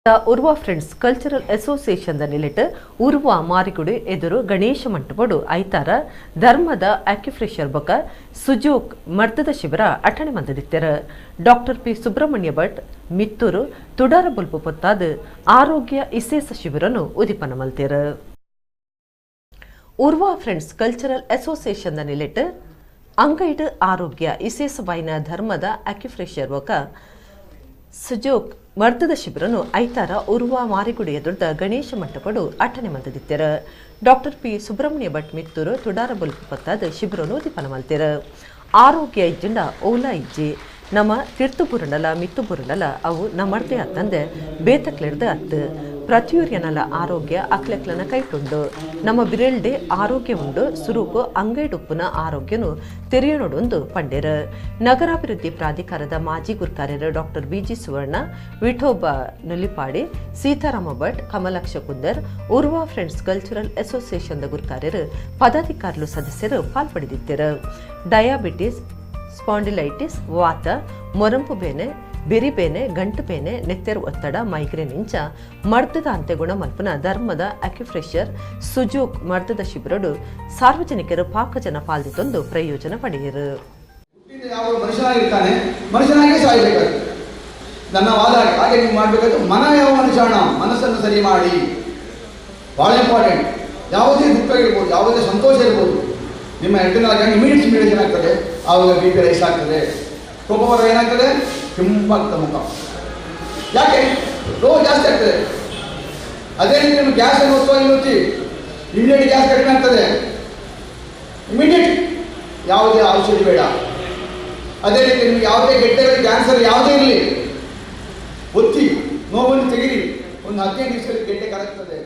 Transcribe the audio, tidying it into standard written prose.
Urva Friends Cultural Association ನಿಲಿಟ್ Urwa ಮಾರಿಗುಡಿ ಎದುರು ಗಣೇಶ ಮಂಟಪಡು ಐತಾರ ಧರ್ಮದ ಆಕ್ಯುಫ್ರೆಷರ್ ಬೊಕ ಸುಜೋಕ್ ಮರ್ದದ ಶಿಬಿರ ಅಟಣೆ ಮಂದಿತ್ತರ ಡಾಕ್ಟರ್ ಪಿ ಸುಬ್ರಹ್ಮಣ್ಯ ಭಟ್ ಮಿತ್ತೂರು ತುಡಾರ ಬುಲ್ಪು ಪೊತ್ತಾದ ಆರೋಗ್ಯ ವಿಶೇಷ ಶಿಬಿರನು ಉದಿಪನ ಮಲ್ತಿರ ಉರ್ವಾ ಫ್ರೆಂಡ್ಸ್ ಕಲ್ಚರಲ್ ಅಸೋಸಿಯೇಷನ್ ನಿಲಿಟ್ ಅಂಗೈಡ್ ಆರೋಗ್ಯ ವಿಶೇಷ ವೈನ ಧರ್ಮದ ಆಕ್ಯುಫ್ರೆಷರ್ ಬೊಕ ಸುಜೋಕ್ ಮರ್ದದ ಶಿಬಿರನು ಐತಾರ ಉರ್ವಾ ಮಾರಿಗುಡಿ ಎದುರ್ದ ಗಣೇಶ ಮಂಟಪಡು ಅಟಣೆ ಮಂದಿತ್ತರ ಡಾಕ್ಟರ್ ಪಿ ಸುಬ್ರಹ್ಮಣ್ಯ ಭಟ್ ಮಿತ್ತೂರು ತುಡಾರ ಬುಲ್ಪು ಪತ್ತಾದ ಶಿಬಿರನು ಉದಿಪನ ಮಲ್ತಿರ ಆರೋಗ್ಯ ಇಜ್ಜಿಂಡ ಓಲಾ ಇಜ್ಜಿ ನಮ್ಮ ತಿರ್ತು ಬುರುಂಡಲ ಮಿತ್ತು ಬುರುಂಡಲ ಅವು ನಮ್ಮರ್ದೆ ಅತ್ತಂದೆ ಬೇತಕ್ಲೆಡ್ದು ಅತ್ತು ಪ್ರತಿಯೊರ್ಯನಲ ಆರೋಗ್ಯ ಅಕ್ಲೆಕ್ಲನ ಕೈಟುಂಡು ನಮ್ಮ ಬಿರೆಲ್ಡೆ ಆರೋಗ್ಯ ಉಂಡು ಸುರುಕು ಅಂಗೈಡುಪ್ಪುನ ಆರೋಗ್ಯನು ತೆರೆಯನೊಡೊಂದು ಪಂಡೆರ ನಗರಾಭಿವೃದ್ಧಿ ಪ್ರಾಧಿಕಾರದ ಮಾಜಿ ಗುರ್ಕಾರ್ಯರು doctor B G Suvarna Vithoba Nulipadi Seetharama Bhat Kamalaksha Kunder Urwa friends cultural association ಗುರ್ಕಾರ್ಯರು ಪದಾಧಿಕಾರಿಗಳು ಸದಸ್ಯರು ಪಾಲ್ಪಡೆದಿದ್ದರು ಡಯಾಬಿಟಿಸ್ ಸ್ಪಾಂಡಿಲೈಟಿಸ್ ವಾತ ಮೊರಂಪು ಬೇನೆ ಬೆರಿಬೇನೆ ಗಂಟು ಬೇನೆ ನೆತ್ತೆರು ಒತ್ತಡ ಮೈಗ್ರೇನ್ ಇಂಚ ಮರ್ದದ ಅಂತ್ಯಗುಣ ಮಲ್ಪನ ಧರ್ಮದ ಅಕ್ಯುಫ್ರೆಷರ್ ಸುಜೋಕ್ ಮರ್ದದ ಶಿಬಿರಡು ಸಾರ್ವಜನಿಕರು ಪಾಕಜನ ಪಾಲ್ದಿತ್ತೊಂದು ಪ್ರಯೋಜನ ಪಡೆಯರು ಮನುಷ್ಯನಾಗಿ ಸಾಯಬೇಕಾಗ್ತದೆ ನನ್ನ ವಾದ ಹಾಗೆ ನೀವು ಮಾಡಬೇಕಾದ್ರೆ ಮನ ಯಾವ ಮನುಷ್ಯಣ ಮನಸ್ಸನ್ನು ಸರಿ ಮಾಡಿ ಭಾಳ ಇಂಪಾರ್ಟೆಂಟ್. ಯಾವುದೇ ದುಃಖ ಇರ್ಬೋದು, ಯಾವುದೇ ಸಂತೋಷ ಇರ್ಬೋದು, ನಿಮ್ಮ ಹೆಡ್ಡಿನಾಗ ಇಮಿಡಿಯೇಟ್ ಏನಾಗ್ತದೆ, ಆವಾಗ ಬಿ ಪಿ ರೈಸ್ ಆಗ್ತದೆ, ಕೋಪ ಬರ ಏನಾಗ್ತದೆ, ಕೆಂಪಾಗ್ತದೆ ಮುಖ. ಯಾಕೆ ರೋಗ ಜಾಸ್ತಿ ಆಗ್ತದೆ. ಅದೇ ರೀತಿ ನೀವು ಗ್ಯಾಸ್ ಅನ್ನು ಒತ್ತಿ ಇಮಿಡಿಯೇಟ್ ಗ್ಯಾಸ್ ಕಡಿಮೆ ಆಗ್ತದೆ, ಇಮಿಡಿಯೇಟ್ ಯಾವುದೇ ಔಷಧಿ ಬೇಡ. ಅದೇ ರೀತಿ ನಿಮಗೆ ಯಾವುದೇ ಗೆಡ್ಡೆಗಳು ಕ್ಯಾನ್ಸರ್ ಯಾವುದೇ ಇರಲಿ ಒತ್ತಿ ನೋವನ್ನು ತೆಗಿರಿ, ಒಂದು 15 ದಿವಸದಲ್ಲಿ ಗೆಡ್ಡೆ ಕರಗ್ತದೆ.